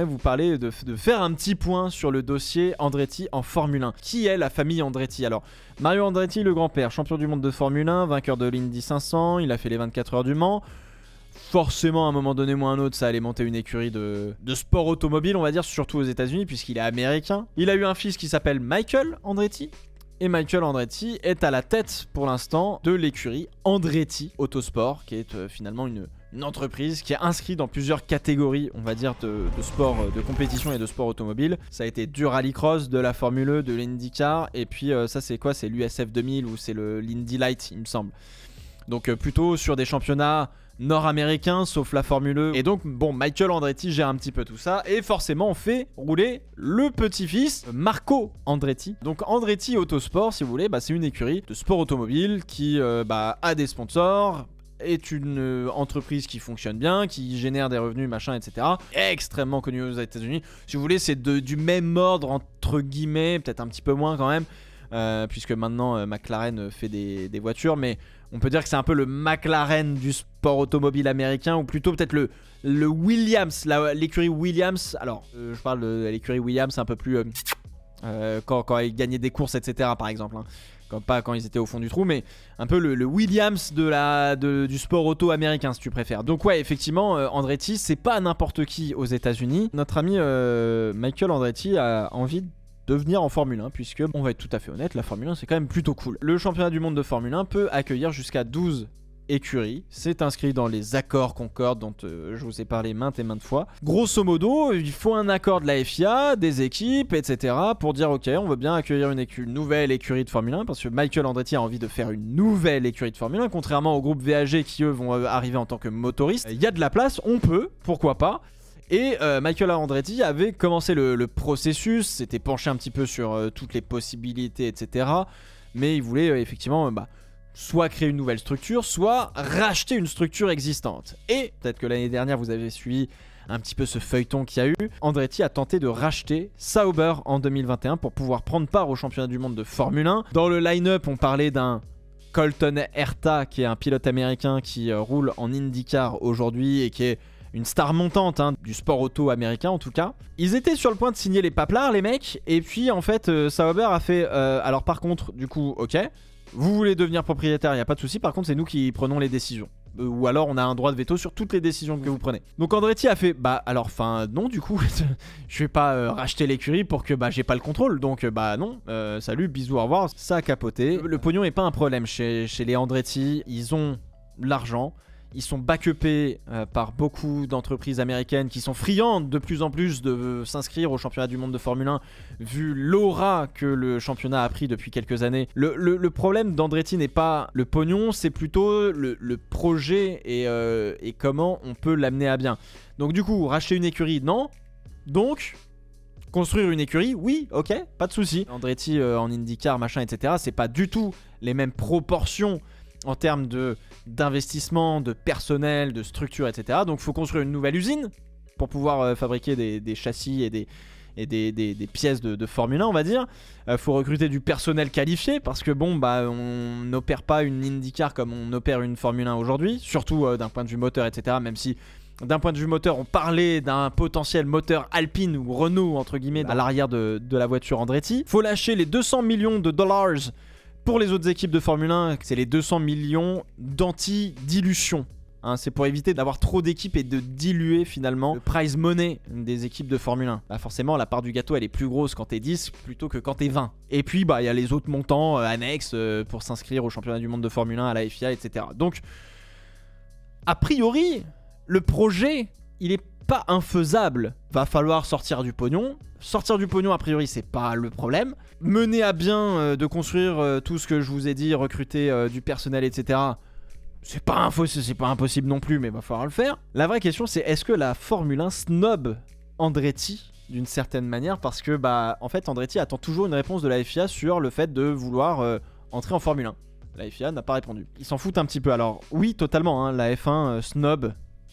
j'aimerais vous parler de faire un petit point sur le dossier Andretti en Formule 1. Qui est la famille Andretti? Alors, Mario Andretti, le grand-père, champion du monde de Formule 1, vainqueur de l'Indy 500, il a fait les 24 heures du Mans. Forcément, à un moment donné ou à un autre, ça allait monter une écurie de sport automobile, on va dire, surtout aux États-Unis, puisqu'il est américain. Il a eu un fils qui s'appelle Michael Andretti. Et Michael Andretti est à la tête, pour l'instant, de l'écurie Andretti Autosport, qui est finalement une entreprise qui est inscrite dans plusieurs catégories, on va dire, de sport, de compétition et de sport automobile. Ça a été du rallycross, de la Formule E, de l'IndyCar, et puis ça c'est quoi? C'est l'USF 2000 ou c'est l'Indy Light, il me semble. Donc plutôt sur des championnats nord-américains, sauf la Formule E. Et donc, bon, Michael Andretti gère un petit peu tout ça. Et forcément, on fait rouler le petit-fils, Marco Andretti. Donc, Andretti Autosport, si vous voulez, c'est une écurie de sport automobile qui a des sponsors, est une entreprise qui fonctionne bien, qui génère des revenus, machin, etc. Extrêmement connue aux États-Unis. Si vous voulez, c'est du même ordre, entre guillemets, peut-être un petit peu moins quand même. Puisque maintenant McLaren fait des voitures, mais on peut dire que c'est un peu le McLaren du sport automobile américain, ou plutôt peut-être le Williams, l'écurie Williams. Alors je parle de l'écurie Williams un peu plus quand ils gagnaient des courses, etc. par exemple, hein. Pas quand ils étaient au fond du trou, mais un peu le Williams du sport auto américain, si tu préfères. Donc ouais, effectivement, Andretti, c'est pas n'importe qui aux États-Unis. Notre ami Michael Andretti a envie de venir en Formule 1, puisque, on va être tout à fait honnête, la Formule 1 c'est quand même plutôt cool. Le championnat du monde de Formule 1 peut accueillir jusqu'à 12 écuries. C'est inscrit dans les accords Concorde dont je vous ai parlé maintes et maintes fois. Grosso modo, il faut un accord de la FIA, des équipes, etc. pour dire ok, on veut bien accueillir une nouvelle écurie de Formule 1, parce que Michael Andretti a envie de faire une nouvelle écurie de Formule 1, contrairement au groupe VAG qui eux vont arriver en tant que motoristes. Il y a de la place, on peut, pourquoi pas. Et Michael Andretti avait commencé le processus, s'était penché un petit peu sur toutes les possibilités, etc. Mais il voulait effectivement soit créer une nouvelle structure, soit racheter une structure existante. Et peut-être que l'année dernière, vous avez suivi un petit peu ce feuilleton qu'il y a eu. Andretti a tenté de racheter Sauber en 2021 pour pouvoir prendre part au championnat du monde de Formule 1. Dans le line-up, on parlait d'un Colton Herta, qui est un pilote américain qui roule en IndyCar aujourd'hui et qui est une star montante du sport auto américain en tout cas. Ils étaient sur le point de signer les paplards, les mecs, et puis en fait Sauber a fait alors par contre du coup ok, vous voulez devenir propriétaire, il n'y a pas de souci, par contre c'est nous qui prenons les décisions. Ou alors on a un droit de veto sur toutes les décisions que vous prenez. Donc Andretti a fait alors non du coup je vais pas racheter l'écurie pour que j'ai pas le contrôle, donc non, salut, bisous, au revoir. Ça a capoté. Le pognon est pas un problème chez les Andretti, ils ont l'argent. Ils sont back-upés par beaucoup d'entreprises américaines qui sont friandes de plus en plus de s'inscrire au championnat du monde de Formule 1, vu l'aura que le championnat a pris depuis quelques années. Le problème d'Andretti n'est pas le pognon, c'est plutôt le projet et comment on peut l'amener à bien. Donc du coup, racheter une écurie, non. Donc, construire une écurie, oui, ok, pas de souci. Andretti en IndyCar, machin, etc., c'est pas du tout les mêmes proportions en termes d'investissement, de personnel, de structure, etc. Donc il faut construire une nouvelle usine pour pouvoir fabriquer des châssis et des pièces de Formule 1, on va dire. Faut recruter du personnel qualifié, parce que on n'opère pas une IndyCar comme on opère une Formule 1 aujourd'hui, surtout d'un point de vue moteur, etc. Même si d'un point de vue moteur, on parlait d'un potentiel moteur Alpine ou Renault, entre guillemets, à l'arrière de la voiture Andretti. Faut lâcher les 200 millions de dollars pour les autres équipes de Formule 1, c'est les 200 millions d'anti-dilution. C'est pour éviter d'avoir trop d'équipes et de diluer finalement le prize money des équipes de Formule 1. Forcément, la part du gâteau, elle est plus grosse quand t'es 10 plutôt que quand t'es 20. Et puis, il y a les autres montants annexes pour s'inscrire au championnat du monde de Formule 1, à la FIA, etc. Donc, a priori, le projet, il est pas infaisable. Va falloir sortir du pognon. Sortir du pognon, a priori, c'est pas le problème. Mener à bien de construire tout ce que je vous ai dit, recruter du personnel, etc. C'est pas impossible non plus, mais va falloir le faire. La vraie question, c'est est-ce que la Formule 1 snob Andretti d'une certaine manière, parce que en fait Andretti attend toujours une réponse de la FIA sur le fait de vouloir entrer en Formule 1. La FIA n'a pas répondu. Ils s'en foutent un petit peu. Alors oui, totalement, la F1 snob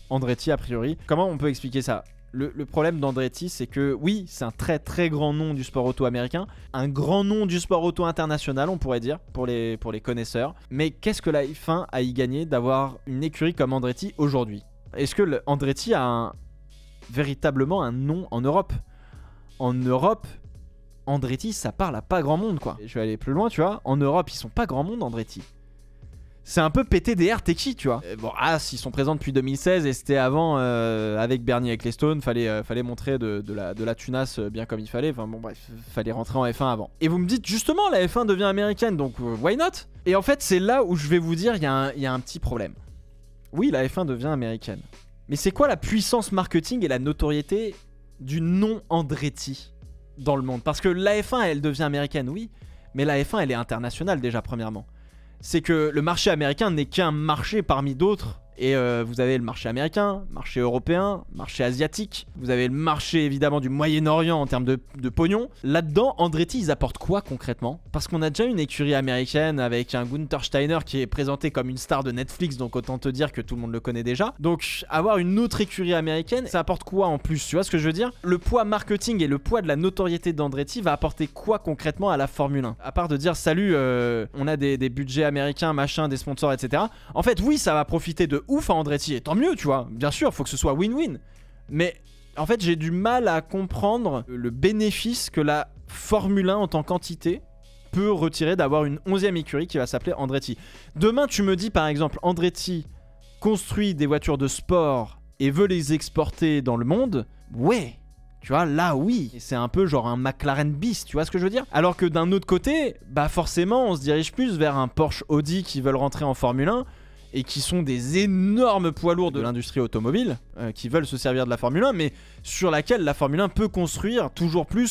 Andretti a priori. Comment on peut expliquer ça ? Le problème d'Andretti, c'est que oui, c'est un très très grand nom du sport auto américain, un grand nom du sport auto international, on pourrait dire, pour les connaisseurs. Mais qu'est-ce que la F1 a y gagné d'avoir une écurie comme Andretti aujourd'hui ? Est-ce que Andretti a véritablement un nom en Europe. En Europe, Andretti, ça parle à pas grand monde, quoi. Je vais aller plus loin, tu vois. En Europe, ils sont pas grand monde, Andretti. C'est un peu PTDR, t'es qui, tu vois. Bon, ils sont présents depuis 2016 et c'était avant avec Bernie Ecclestone. Fallait montrer de la tunasse bien comme il fallait. Enfin bon, bref, fallait rentrer en F1 avant. Et vous me dites justement, la F1 devient américaine, donc why not? Et en fait, c'est là où je vais vous dire, il y a un petit problème. Oui, la F1 devient américaine. Mais c'est quoi la puissance marketing et la notoriété du nom Andretti dans le monde? Parce que la F1, elle devient américaine, oui. Mais la F1, elle est internationale déjà, premièrement. C'est que le marché américain n'est qu'un marché parmi d'autres. Et vous avez le marché américain, marché européen, marché asiatique. Vous avez le marché évidemment du Moyen-Orient en termes de pognon. Là-dedans, Andretti, ils apportent quoi concrètement? Parce qu'on a déjà une écurie américaine avec un Gunther Steiner qui est présenté comme une star de Netflix. Donc autant te dire que tout le monde le connaît déjà. Donc avoir une autre écurie américaine, ça apporte quoi en plus? Tu vois ce que je veux dire? Le poids marketing et le poids de la notoriété d'Andretti va apporter quoi concrètement à la Formule 1? À part de dire salut, on a des budgets américains, machin, des sponsors, etc. En fait, oui, ça va profiter de ouf à Andretti, et tant mieux, tu vois, bien sûr, faut que ce soit win-win. Mais en fait, j'ai du mal à comprendre le bénéfice que la Formule 1 en tant qu'entité peut retirer d'avoir une 11e écurie qui va s'appeler Andretti. Demain, tu me dis par exemple, Andretti construit des voitures de sport et veut les exporter dans le monde, ouais. Tu vois, là oui, c'est un peu genre un McLaren bis, tu vois ce que je veux dire? Alors que d'un autre côté, bah forcément, on se dirige plus vers un Porsche Audi qui veulent rentrer en Formule 1 et qui sont des énormes poids lourds de l'industrie automobile, qui veulent se servir de la Formule 1, mais sur laquelle la Formule 1 peut construire toujours plus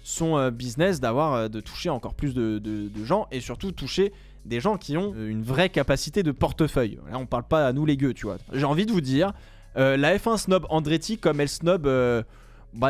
son business, de toucher encore plus de gens, et surtout toucher des gens qui ont une vraie capacité de portefeuille. Là, on parle pas à nous les gueux, tu vois. J'ai envie de vous dire, la F1 snob Andretti comme elle snob...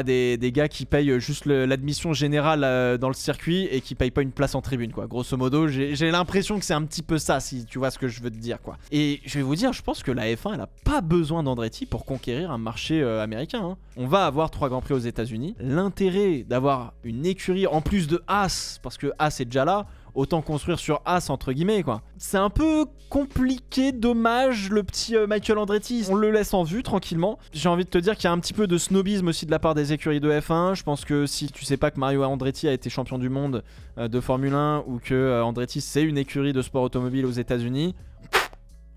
des gars qui payent juste l'admission générale dans le circuit et qui payent pas une place en tribune, quoi. Grosso modo, j'ai l'impression que c'est un petit peu ça, si tu vois ce que je veux te dire, quoi. Et je vais vous dire, je pense que la F1, elle a pas besoin d'Andretti pour conquérir un marché américain, hein. On va avoir 3 grands prix aux États-Unis. L'intérêt d'avoir une écurie en plus de Haas, parce que Haas est déjà là, autant construire sur Haas entre guillemets, quoi. C'est un peu compliqué, dommage, le petit Michael Andretti. On le laisse en vue tranquillement. J'ai envie de te dire qu'il y a un petit peu de snobisme aussi de la part des écuries de F1. Je pense que si tu sais pas que Mario Andretti a été champion du monde de Formule 1 ou que Andretti c'est une écurie de sport automobile aux États-Unis,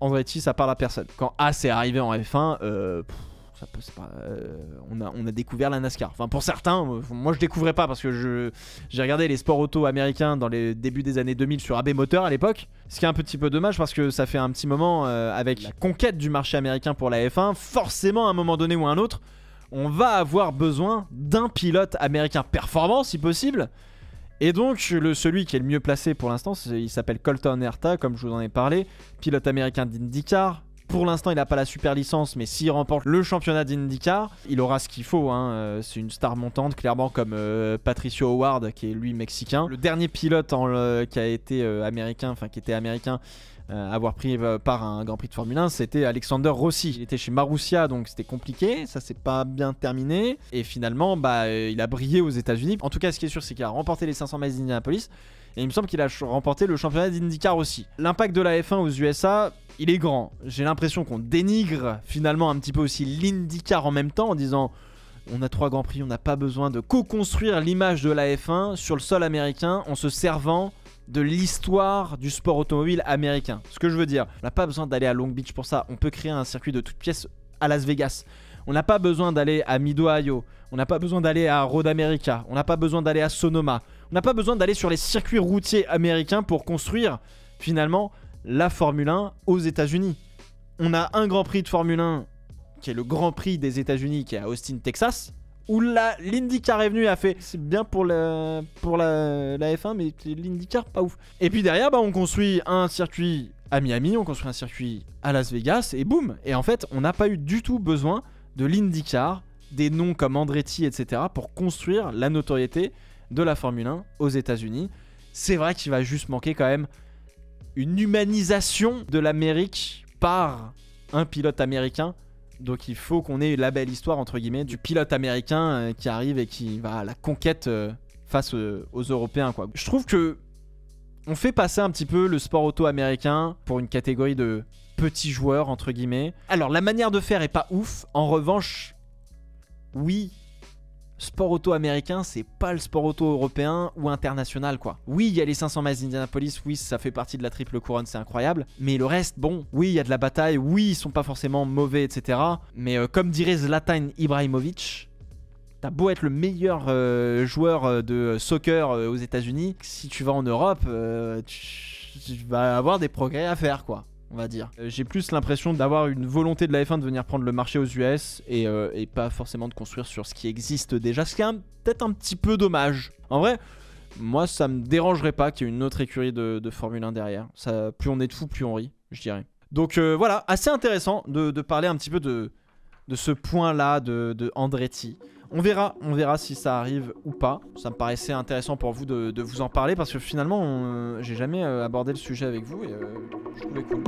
Andretti ça parle à personne. Quand Haas est arrivé en F1, on a découvert la NASCAR. Enfin, pour certains, moi je découvrais pas parce que j'ai regardé les sports auto américains dans les débuts des années 2000 sur AB Motor à l'époque. Ce qui est un petit peu dommage parce que ça fait un petit moment avec la conquête du marché américain pour la F1, forcément à un moment donné ou à un autre, on va avoir besoin d'un pilote américain performant si possible. Et donc celui qui est le mieux placé pour l'instant, il s'appelle Colton Herta, comme je vous en ai parlé, pilote américain d'IndyCar. Pour l'instant, il n'a pas la super licence, mais s'il remporte le championnat d'IndyCar, il aura ce qu'il faut, hein. C'est une star montante, clairement, comme Patricio Howard, qui est lui mexicain. Le dernier pilote qui a été américain, enfin qui était américain, avoir pris part à un Grand Prix de Formule 1, c'était Alexander Rossi. Il était chez Marussia, donc c'était compliqué, ça s'est pas bien terminé. Et finalement, il a brillé aux États-Unis. En tout cas, ce qui est sûr, c'est qu'il a remporté les 500 miles d'Indianapolis. Et il me semble qu'il a remporté le championnat d'IndyCar aussi. L'impact de la F1 aux USA, il est grand. J'ai l'impression qu'on dénigre finalement un petit peu aussi l'IndyCar en même temps en disant on a 3 grands prix, on n'a pas besoin de co-construire l'image de la F1 sur le sol américain en se servant de l'histoire du sport automobile américain. Ce que je veux dire, on n'a pas besoin d'aller à Long Beach pour ça. On peut créer un circuit de toutes pièces à Las Vegas. On n'a pas besoin d'aller à Mid-Ohio. On n'a pas besoin d'aller à Road America. On n'a pas besoin d'aller à Sonoma. On n'a pas besoin d'aller sur les circuits routiers américains pour construire finalement la Formule 1 aux États-Unis. On a un Grand Prix de Formule 1 qui est le Grand Prix des États-Unis, qui est à Austin, Texas, où l'IndyCar est venu et a fait c'est bien pour la F1, mais l'IndyCar pas ouf. Et puis derrière, on construit un circuit à Miami, on construit un circuit à Las Vegas, et boum. Et en fait, on n'a pas eu du tout besoin de l'IndyCar, des noms comme Andretti, etc., pour construire la notoriété de la Formule 1 aux États-Unis. C'est vrai qu'il va juste manquer quand même une humanisation de l'Amérique par un pilote américain. Donc il faut qu'on ait la belle histoire entre guillemets du pilote américain qui arrive et qui va à la conquête face aux Européens, quoi. Je trouve que on fait passer un petit peu le sport auto américain pour une catégorie de petits joueurs entre guillemets. Alors la manière de faire est pas ouf. En revanche, oui, sport auto américain, c'est pas le sport auto européen ou international, quoi. Oui, il y a les 500 miles d'Indianapolis, oui, ça fait partie de la triple couronne, c'est incroyable. Mais le reste, bon, oui, il y a de la bataille, oui, ils sont pas forcément mauvais, etc. Mais comme dirait Zlatan Ibrahimovic, t'as beau être le meilleur joueur de soccer aux États-Unis, si tu vas en Europe, tu vas avoir des progrès à faire, quoi. On va dire. J'ai plus l'impression d'avoir une volonté de la F1 de venir prendre le marché aux US et pas forcément de construire sur ce qui existe déjà, ce qui est peut-être un petit peu dommage. En vrai, moi ça me dérangerait pas qu'il y ait une autre écurie de Formule 1 derrière. Ça, plus on est de fous, plus on rit, je dirais. Donc voilà, assez intéressant de parler un petit peu de ce point-là de Andretti. On verra si ça arrive ou pas. Ça me paraissait intéressant pour vous de vous en parler parce que finalement, j'ai jamais abordé le sujet avec vous et je trouvais cool.